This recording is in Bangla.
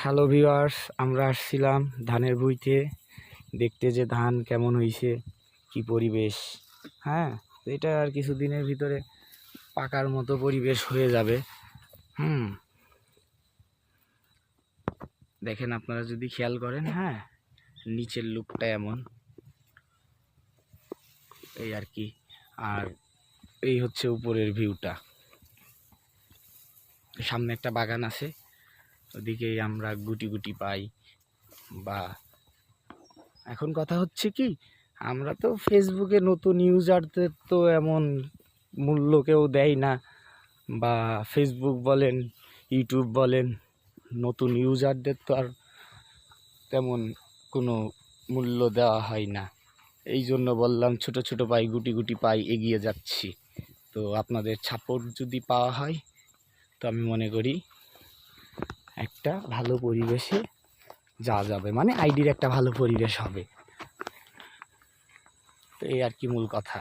হ্যালো ভিউয়ার্স, আমরা আসছিলাম ধানের ভুঁইতে দেখতে যে ধান কেমন হয়েছে, কি পরিবেশ। হ্যাঁ, এটা আর কিছুদিনের ভিতরে পাকার মতো পরিবেশ হয়ে যাবে। দেখেন আপনারা যদি খেয়াল করেন, হ্যাঁ, নিচের লুকটা এমন, এই আর কি। আর এই হচ্ছে উপরের ভিউটা। সামনে একটা বাগান আছে, ওদিকেই আমরা গুটি গুটি পাই। বা এখন কথা হচ্ছে কি, আমরা তো ফেসবুকে নতুন ইউজারদের তো এমন মূল্য কেউ দেয় না, বা ফেসবুক বলেন, ইউটিউব বলেন, নতুন ইউজারদের তো আর তেমন কোনো মূল্য দেওয়া হয় না। এই জন্য বললাম ছোট ছোট পাই, গুটি গুটি পাই, এগিয়ে যাচ্ছি। তো আপনাদের সাপোর্ট যদি পাওয়া হয়, তো আমি মনে করি একটা ভালো পরিবেশে যাওয়া যাবে, মানে আইডির একটা ভালো পরিবেশ হবে। তো এই আর কি মূল কথা।